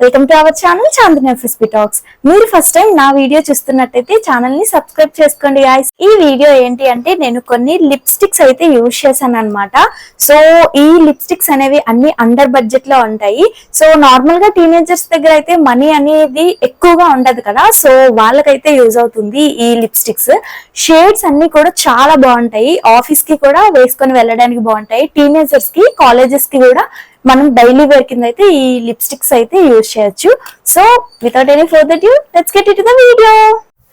Welcome to our channel Chandini FSP talks. మీరు first time నా video చూస్తున్నట్టయితే ఛానల్ ని సబ్స్క్రైబ్ చేసుకోండి గాయ్స్. ఈ వీడియో ఏంటి అంటే నేను కొన్ని లిప్స్టిక్స్ అయితే యూజ్ చేశాను అనమాట. సో ఈ లిప్స్టిక్స్ అనేవి అన్ని అండర్ బడ్జెట్ లో ఉంటాయి. సో నార్మల్ గా టీనేజర్స్ దగ్గర అయితే మనీ అనేది ఎక్కువగా ఉండదు కదా, సో వాళ్ళకైతే యూజ్ అవుతుంది ఈ లిప్స్టిక్స్. షేడ్స్ అన్ని కూడా చాలా బాగుంటాయి, ఆఫీస్ కి కూడా వేసుకొని వెళ్ళడానికి బాగుంటాయి. టీనేజర్స్ కి, కాలేజెస్ కి కూడా మనం డైలీ వేర్ కింద అయితే ఈ లిప్స్టిక్స్ అయితే యూజ్ చేయొచ్చు. So without any further due let's get into the video.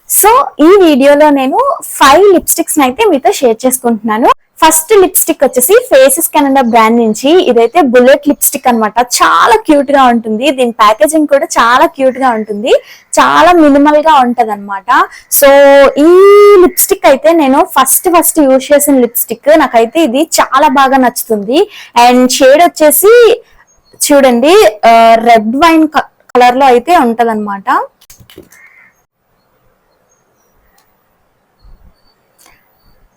So ఈ వీడియోలో నేను 5 లిప్స్టిక్స్ అయితే మీతో షేర్ చేసుకుంటున్నాను. ఫస్ట్ లిప్స్టిక్ వచ్చేసి ఫేసెస్ కెనడా బ్రాండ్ నుంచి, ఇదైతే బుల్లెట్ లిప్స్టిక్ అనమాట. చాలా క్యూట్ గా ఉంటుంది, దీని ప్యాకేజింగ్ కూడా చాలా క్యూట్ గా ఉంటుంది, చాలా మినిమల్ గా ఉంటది అనమాట. సో ఈ లిప్స్టిక్ అయితే నేను ఫస్ట్ యూజ్ చేసిన లిప్స్టిక్, నాకైతే ఇది చాలా బాగా నచ్చుతుంది. అండ్ షేడ్ వచ్చేసి చూడండి, రెడ్ వైన్ కలర్ లో అయితే ఉంటది అనమాట.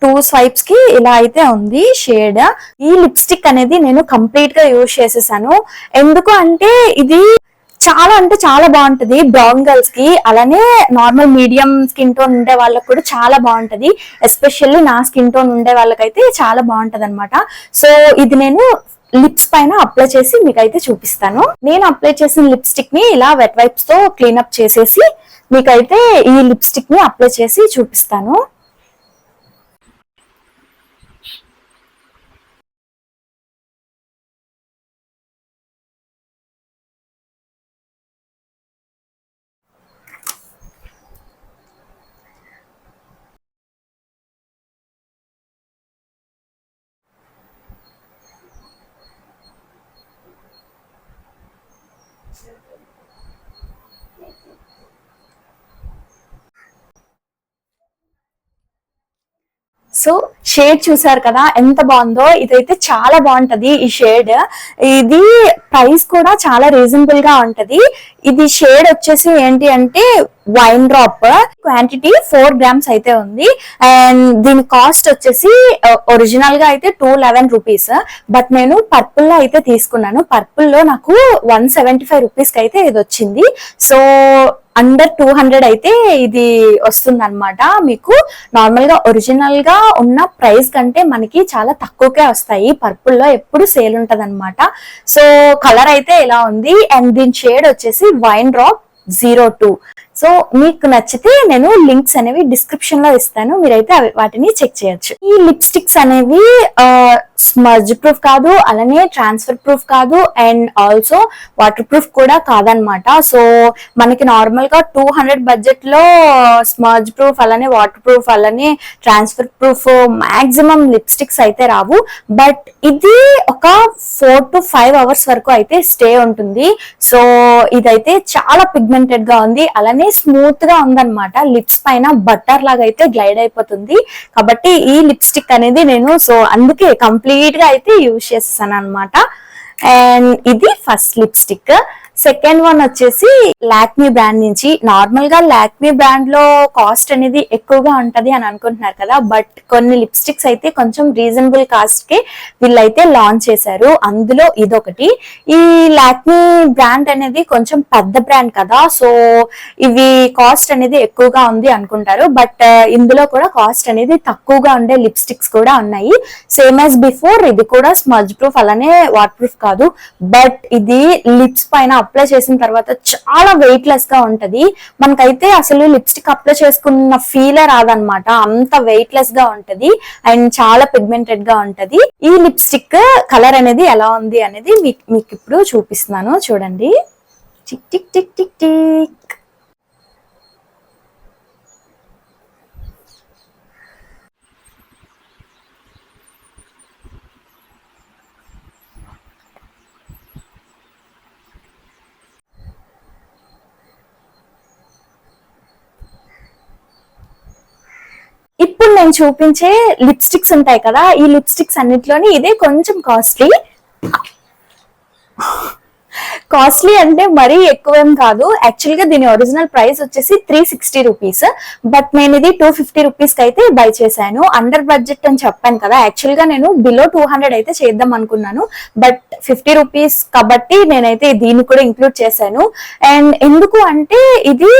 టూ స్వైప్స్ కి ఇలా అయితే ఉంది షేడ్. ఈ లిప్స్టిక్ అనేది నేను కంప్లీట్ గా యూజ్ చేసేసాను. ఎందుకు అంటే ఇది చాలా అంటే చాలా బాగుంటది బ్రౌన్ గర్ల్స్ కి, అలానే నార్మల్ మీడియం స్కిన్ టోన్ ఉండే వాళ్ళకి కూడా చాలా బాగుంటది. ఎస్పెషల్లీ నా స్కిన్ టోన్ ఉండే వాళ్ళకైతే చాలా బాగుంటది అనమాట. సో ఇది నేను లిప్స్ పైన అప్లై చేసి మీకైతే చూపిస్తాను. నేను అప్లై చేసిన లిప్స్టిక్ ని ఇలా వెట్ వైప్స్ తో క్లీనప్ చేసేసి మీకైతే ఈ లిప్స్టిక్ ని అప్లై చేసి చూపిస్తాను. సో షేడ్ చూసారు కదా ఎంత బాగుందో, ఇదైతే చాలా బాగుంటది ఈ షేడ్. ఇది ప్రైస్ కూడా చాలా రీజనబుల్ గా ఉంటది. ఇది షేడ్ వచ్చేసి ఏంటి అంటే వైన్ డ్రాప్, క్వాంటిటీ 4 grams అయితే ఉంది. అండ్ దీని కాస్ట్ వచ్చేసి ఒరిజినల్ గా అయితే 211 రూపీస్, బట్ నేను పర్పుల్ లో అయితే తీసుకున్నాను. పర్పుల్ లో నాకు 175 రూపీస్ కి అయితే ఇది వచ్చింది. సో అండర్ 200 అయితే ఇది వస్తుంది అనమాట. మీకు నార్మల్ గా ఒరిజినల్ గా ఉన్న ప్రైస్ కంటే మనకి చాలా తక్కువకే వస్తాయి. పర్పుల్ లో ఎప్పుడు సేల్ ఉంటది అనమాట. సో కలర్ అయితే ఇలా ఉంది. అండ్ దీని షేడ్ వచ్చేసి వైన్ డ్రాప్ 02. సో మీకు నచ్చితే నేను లింక్స్ అనేవి డిస్క్రిప్షన్ లో ఇస్తాను, మీరైతే వాటిని చెక్ చేయొచ్చు. ఈ లిప్స్టిక్స్ అనేవి స్మర్జ్ ప్రూఫ్ కాదు, అలానే ట్రాన్స్ఫర్ ప్రూఫ్ కాదు, అండ్ ఆల్సో వాటర్ ప్రూఫ్ కూడా కాదనమాట. సో మనకి నార్మల్ గా 200 బడ్జెట్ లో స్మర్జ్ ప్రూఫ్, అలానే వాటర్ ప్రూఫ్, అలానే ట్రాన్స్ఫర్ ప్రూఫ్ మాక్సిమం లిప్స్టిక్స్ అయితే రావు. బట్ ఇది ఒక 4 to 5 hours వరకు అయితే స్టే ఉంటుంది. సో ఇదైతే చాలా పిగ్మెంటెడ్ గా ఉంది, అలానే స్మూత్ గా ఉందన్నమాట. లిప్స్ పైన బట్టర్ లాగా అయితే గ్లైడ్ అయిపోతుంది. కాబట్టి ఈ లిప్స్టిక్ అనేది నేను సో అందుకే కంప్లీట్ గా అయితే యూజ్ చేస్తాను అనమాట. అండ్ ఇది ఫస్ట్ లిప్స్టిక్. సెకండ్ వన్ వచ్చేసి లాక్మీ బ్రాండ్ నుంచి. నార్మల్ గా లాక్మీ బ్రాండ్ లో కాస్ట్ అనేది ఎక్కువగా ఉంటది అని అనుకుంటున్నారు కదా, బట్ కొన్ని లిప్స్టిక్స్ అయితే కొంచెం రీజనబుల్ కాస్ట్ కి వీళ్ళైతే లాంచ్ చేశారు. అందులో ఇదొకటి. ఈ లాక్మీ బ్రాండ్ అనేది కొంచెం పెద్ద బ్రాండ్ కదా, సో ఇవి కాస్ట్ అనేది ఎక్కువగా ఉంది అనుకుంటారు, బట్ ఇందులో కూడా కాస్ట్ అనేది తక్కువగా ఉండే లిప్స్టిక్స్ కూడా ఉన్నాయి. సేమ్ యాజ్ బిఫోర్ ఇది కూడా స్మర్జ్ ప్రూఫ్, అలానే వాటర్ ప్రూఫ్ కాదు, బట్ ఇది లిప్స్ పైన అప్లై చేసిన తర్వాత చాలా వెయిట్ లెస్ గా ఉంటది. మనకైతే అసలు లిప్స్టిక్ అప్లై చేసుకున్న ఫీలే రాదనమాట, అంత వెయిట్ లెస్ గా ఉంటది అండ్ చాలా పిగ్మెంటెడ్ గా ఉంటది. ఈ లిప్స్టిక్ కలర్ అనేది ఎలా ఉంది అనేది మీకు ఇప్పుడు చూపిస్తున్నాను, చూడండి. Tick tick tick tick tick. ఇప్పుడు నేను చూపించే లిప్స్టిక్స్ ఉంటాయి కదా, ఈ లిప్స్టిక్స్ అన్నిట్లోని ఇదే కొంచెం కాస్ట్లీ అంటే మరీ ఎక్కువేం కాదు. యాక్చువల్ గా దీని ఒరిజినల్ ప్రైస్ వచ్చేసి 360 రూపీస్, బట్ నేను ఇది 250 రూపీస్ కి అయితే బై చేశాను. అండర్ బడ్జెట్ అని చెప్పాను కదా, యాక్చువల్ గా నేను బిలో 200 అయితే చేద్దాం అనుకున్నాను, బట్ 50 రూపీస్ కాబట్టి నేనైతే దీన్ని కూడా ఇంక్లూడ్ చేశాను. అండ్ ఎందుకు అంటే ఇది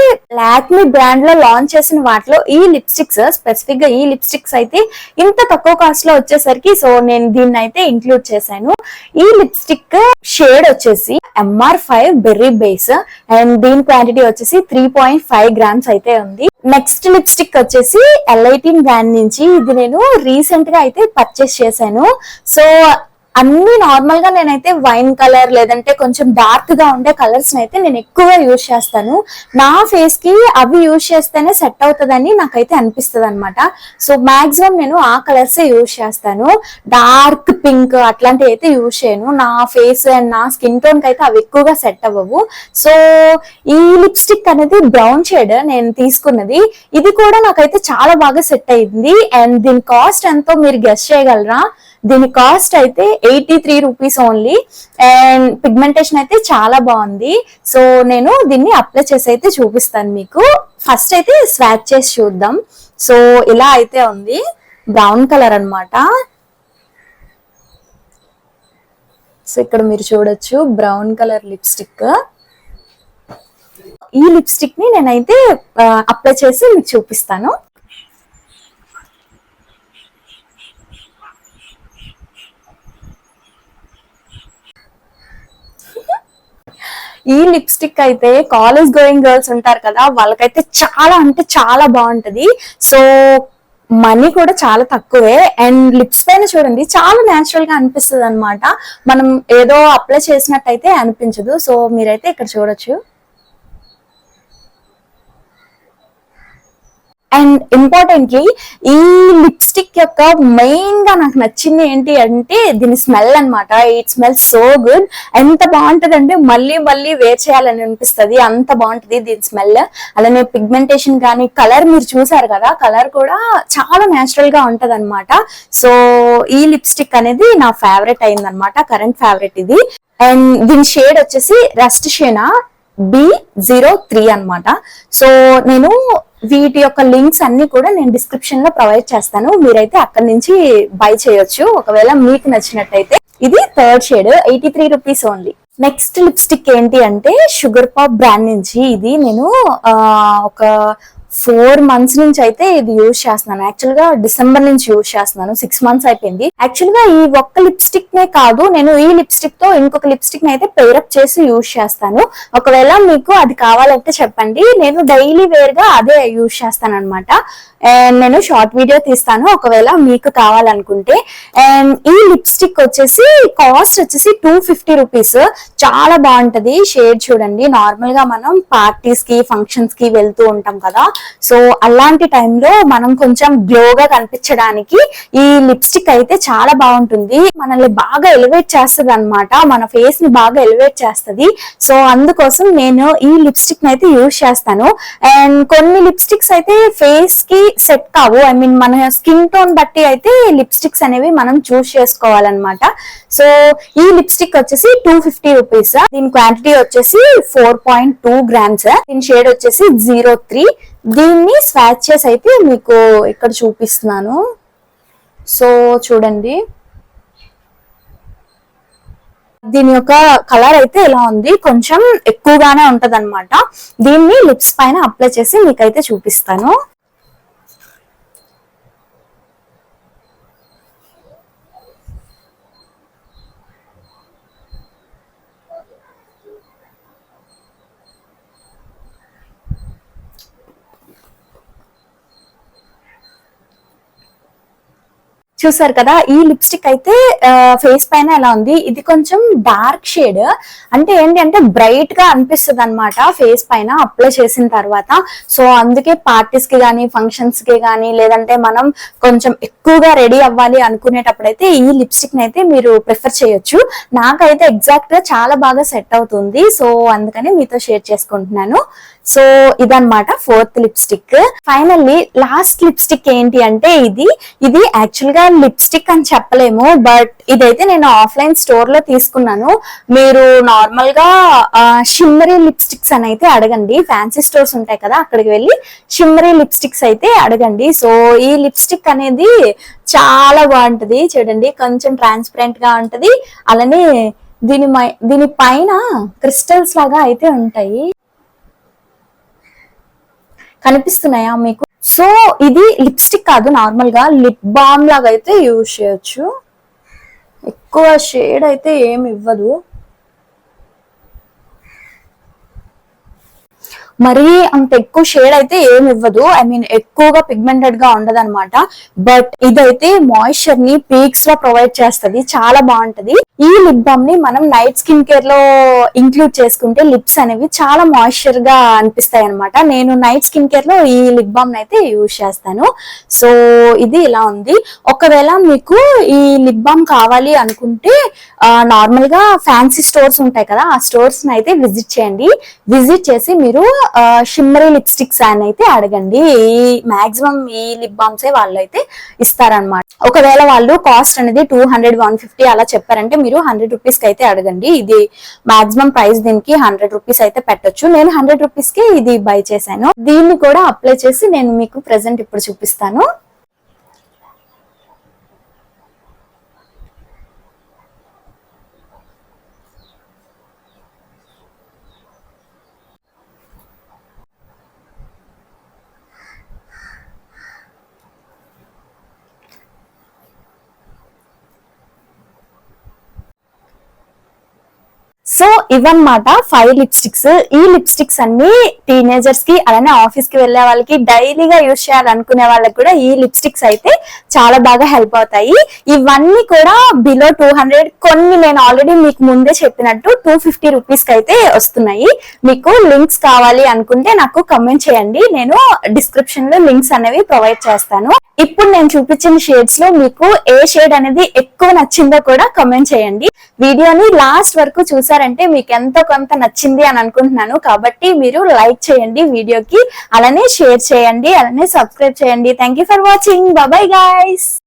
లాక్మీ బ్రాండ్ లో లాంచ్ చేసిన వాటిలో ఈ లిప్స్టిక్స్, స్పెసిఫిక్ గా ఈ లిప్స్టిక్స్ అయితే ఇంత తక్కువ కాస్ట్ లో వచ్చేసరికి సో నేను దీన్ని అయితే ఇంక్లూడ్ చేశాను. ఈ లిప్స్టిక్ షేడ్ వచ్చేసి MR5 బెర్రీ బేస్ అండ్ దీని క్వాంటిటీ వచ్చేసి 3.5 గ్రామ్స్ అయితే ఉంది. నెక్స్ట్ లిప్స్టిక్ వచ్చేసి L18 బ్రాండ్ నుంచి ఇది నేను రీసెంట్ గా అయితే పర్చేస్ చేశాను. సో అన్ని నార్మల్ గా నేనైతే వైన్ కలర్ లేదంటే కొంచెం డార్క్ గా ఉండే కలర్స్ అయితే నేను ఎక్కువగా యూజ్ చేస్తాను. నా ఫేస్ కి అవి యూజ్ చేస్తేనే సెట్ అవుతుందని నాకైతే అనిపిస్తుంది అనమాట. సో మాక్సిమం నేను ఆ కలర్స్ యూజ్ చేస్తాను. డార్క్ పింక్ అట్లాంటివి అయితే యూజ్ చేయను. నా ఫేస్ అండ్ నా స్కిన్ టోన్ కి అయితే అవి ఎక్కువగా సెట్ అవ్వవు. సో ఈ లిప్స్టిక్ అనేది బ్రౌన్ షేడ్ నేను తీసుకున్నది. ఇది కూడా నాకైతే చాలా బాగా సెట్ అయింది. అండ్ దీని కాస్ట్ ఎంతో మీరు గెస్ చేయగలరా? దీని కాస్ట్ అయితే 83 రూపీస్ ఓన్లీ. అండ్ పిగ్మెంటేషన్ అయితే చాలా బాగుంది. సో నేను దీన్ని అప్లై చేసి అయితే చూపిస్తాను మీకు. ఫస్ట్ అయితే స్వాచ్ చేసి చూద్దాం. సో ఇలా అయితే ఉంది, బ్రౌన్ కలర్ అన్నమాట. సో ఇక్కడ మీరు చూడొచ్చు బ్రౌన్ కలర్ లిప్స్టిక్. ఈ లిప్స్టిక్ ని నేనైతే అప్లై చేసి మీకు చూపిస్తాను. ఈ లిప్స్టిక్ అయితే కాలేజ్ గోయింగ్ గర్ల్స్ ఉంటారు కదా, వాళ్ళకైతే చాలా అంటే చాలా బాగుంటది. సో మనీ కూడా చాలా తక్కువే. అండ్ లిప్స్ పైన చూడండి చాలా న్యాచురల్ గా అనిపిస్తుంది అనమాట. మనం ఏదో అప్లై చేసినట్టయితే అనిపించదు. సో మీరైతే ఇక్కడ చూడొచ్చు. అండ్ ఇంపార్టెంట్లీ ఈ లిప్స్టిక్ యొక్క మెయిన్ గా నాకు నచ్చింది ఏంటి అంటే దీని స్మెల్ అనమాట. It smell so good. ఎంత బాగుంటది అంటే మళ్ళీ మళ్ళీ వేర్ చేయాలని అనిపిస్తుంది, అంత బాగుంటది దీని స్మెల్. అలానే పిగ్మెంటేషన్ కానీ కలర్ మీరు చూసారు కదా, కలర్ కూడా చాలా న్యాచురల్ గా ఉంటది అనమాట. సో ఈ లిప్స్టిక్ అనేది నా ఫేవరెట్ అయింది అనమాట, కరెంట్ ఫేవరెట్ ఇది. అండ్ దీని షేడ్ వచ్చేసి రస్ట్ షేనా B03 అనమాట. సో నేను వీటి యొక్క లింక్స్ అన్ని కూడా నేను డిస్క్రిప్షన్ లో ప్రొవైడ్ చేస్తాను, మీరైతే అక్కడ నుంచి బై చేయొచ్చు ఒకవేళ మీకు నచ్చినట్టయితే. ఇది third shade, 83 rupees only. Next lipstick ఏంటి అంటే షుగర్ పాప్ బ్రాండ్ నుంచి. ఇది నేను ఒక 4 months నుంచి అయితే ఇది యూజ్ చేస్తున్నాను. యాక్చువల్ గా డిసెంబర్ నుంచి యూజ్ చేస్తున్నాను, 6 months అయిపోయింది. యాక్చువల్ గా ఈ ఒక్క లిప్స్టిక్ నే కాదు, నేను ఈ లిప్స్టిక్ తో ఇంకొక లిప్స్టిక్ ని అయితే పేరప్ చేసి యూజ్ చేస్తాను. ఒకవేళ మీకు అది కావాలంటే చెప్పండి, నేను డైలీ వేర్ గా అదే యూజ్ చేస్తాను అనమాట. అండ్ నేను షార్ట్ వీడియో తీస్తాను ఒకవేళ మీకు కావాలనుకుంటే. అండ్ ఈ లిప్స్టిక్ వచ్చేసి కాస్ట్ వచ్చేసి 250 రూపీస్. చాలా బాగుంటది షేడ్ చూడండి. నార్మల్ గా మనం పార్టీస్ కి ఫంక్షన్స్ కి వెళ్తూ ఉంటాం కదా, సో అలాంటి టైంలో మనం కొంచెం గ్లోగా కనిపించడానికి ఈ లిప్స్టిక్ అయితే చాలా బాగుంటుంది. మనల్ని బాగా ఎలివేట్ చేస్తుంది అనమాట, మన ఫేస్ ని బాగా ఎలివేట్ చేస్తుంది. సో అందుకోసం నేను ఈ లిప్స్టిక్ ని అయితే యూజ్ చేస్తాను. అండ్ కొన్ని లిప్స్టిక్స్ అయితే ఫేస్ కి సెట్ కావు, ఐ మీన్ మన స్కిన్ టోన్ బట్టి అయితే లిప్స్టిక్స్ అనేవి మనం చూస్ చేసుకోవాలన్నమాట. సో ఈ లిప్స్టిక్ వచ్చేసి 250 రూపీస్. దీని క్వాంటిటీ వచ్చేసి 4.2 గ్రామ్స్. దీని షేడ్ వచ్చేసి 03. దీన్ని స్వాచ్ చేసి అయితే మీకు ఇక్కడ చూపిస్తున్నాను. సో చూడండి, దీని యొక్క కలర్ అయితే ఇలా ఉంది, కొంచెం ఎక్కువగానే ఉంటది అనమాట. దీన్ని లిప్స్ పైన అప్లై చేసి మీకైతే చూపిస్తాను. చూసారు కదా, ఈ లిప్స్టిక్ అయితే ఫేస్ పైన ఎలా ఉంది. ఇది కొంచెం డార్క్ షేడ్, అంటే ఏంటి అంటే బ్రైట్ గా అనిపిస్తుంది అనమాట ఫేస్ పైన అప్లై చేసిన తర్వాత. సో అందుకే పార్టీస్ కి గానీ ఫంక్షన్స్ కి గానీ లేదంటే మనం కొంచెం ఎక్కువగా రెడీ అవ్వాలి అనుకునేటప్పుడు అయితే ఈ లిప్స్టిక్ ని అయితే మీరు ప్రిఫర్ చేయొచ్చు. నాకైతే ఎగ్జాక్ట్ గా చాలా బాగా సెట్ అవుతుంది. సో అందుకని మీతో షేర్ చేసుకుంటున్నాను. సో ఇదన్నమాట 4th lipstick. Finally last lipstick ఏంటి అంటే ఇది యాక్చువల్ గా లిప్స్టిక్ అని చెప్పలేము, బట్ ఇదైతే నేను ఆఫ్లైన్ స్టోర్ లో తీసుకున్నాను. మీరు నార్మల్ గా షిమ్మరీ లిప్స్టిక్స్ అని అయితే అడగండి, ఫ్యాన్సీ స్టోర్స్ ఉంటాయి కదా అక్కడికి వెళ్ళి షిమ్మరీ లిప్స్టిక్స్ అయితే అడగండి. సో ఈ లిప్స్టిక్ అనేది చాలా బాగుంటది చూడండి, కొంచెం ట్రాన్స్పరెంట్ గా ఉంటది, అలానే దీని పైన క్రిస్టల్స్ లాగా అయితే ఉంటాయి, కనిపిస్తున్నాయా మీకు? సో ఇది లిప్స్టిక్ కాదు, నార్మల్ గా లిప్ బామ్ లాగా అయితే యూజ్ చేయొచ్చు. ఎక్కువ షేడ్ అయితే ఏమి ఇవ్వదు, మరీ అంత ఎక్కువ షేడ్ అయితే ఏమి ఇవ్వదు, ఐ మీన్ ఎక్కువగా పిగ్మెంటెడ్ గా ఉండదు అనమాట. బట్ ఇదైతే మాయిశ్చర్ ని పీక్స్ లో ప్రొవైడ్ చేస్తుంది, చాలా బాగుంటది. ఈ లిప్ బామ్ ని మనం నైట్ స్కిన్ కేర్ లో ఇంక్లూడ్ చేసుకుంటే లిప్స్ అనేవి చాలా మాయిశ్చర్ గా అనిపిస్తాయి అనమాట. నేను నైట్ స్కిన్ కేర్ లో ఈ లిప్ బామ్ అయితే యూజ్ చేస్తాను. సో ఇది ఇలా ఉంది. ఒకవేళ మీకు ఈ లిప్ బామ్ కావాలి అనుకుంటే నార్మల్ గా ఫ్యాన్సీ స్టోర్స్ ఉంటాయి కదా, ఆ స్టోర్స్ అయితే విజిట్ చేయండి. విజిట్ చేసి మీరు షిమ్మరీ లిప్స్టిక్స్ అని అయితే అడగండి. మాక్సిమం ఈ లిప్ బామ్స్ వాళ్ళు అయితే ఇస్తారనమాట. ఒకవేళ వాళ్ళు కాస్ట్ అనేది 200, 150 అలా చెప్పారంటే మీరు 100 రూపీస్ కి అయితే అడగండి. ఇది మాక్సిమం ప్రైస్ దీనికి 100 రూపీస్ అయితే పెట్టొచ్చు. నేను 100 రూపీస్ కి ఇది బై చేశాను. దీన్ని కూడా అప్లై చేసి నేను మీకు ప్రెసెంట్ ఇప్పుడు చూపిస్తాను. సో ఇవన్నమాట 5 లిప్స్టిక్స్. ఈ లిప్స్టిక్స్ అన్ని టీనేజర్స్ కి అలానే ఆఫీస్ కి వెళ్లే వాళ్ళకి డైలీగా యూజ్ చేయాలనుకునే వాళ్ళకి కూడా ఈ లిప్స్టిక్స్ అయితే చాలా బాగా హెల్ప్ అవుతాయి. ఇవన్నీ కూడా బిలో 200, కొన్ని నేను ఆల్రెడీ మీకు ముందే చెప్పినట్టు 250 రూపీస్ కి అయితే వస్తున్నాయి. మీకు లింక్స్ కావాలి అనుకుంటే నాకు కమెంట్ చేయండి, నేను డిస్క్రిప్షన్ లో లింక్స్ అనేవి ప్రొవైడ్ చేస్తాను. ఇప్పుడు నేను చూపించిన షేడ్స్ లో మీకు ఏ షేడ్ అనేది ఎక్కువ నచ్చిందో కూడా కమెంట్ చేయండి. వీడియోని లాస్ట్ వరకు చూసారంటే మీకు ఎంతో కొంత నచ్చింది అని అనుకుంటున్నాను. కాబట్టి మీరు లైక్ చేయండి వీడియోకి, అలానే షేర్ చేయండి, అలానే సబ్స్క్రైబ్ చేయండి. Thank you for watching. Bye guys.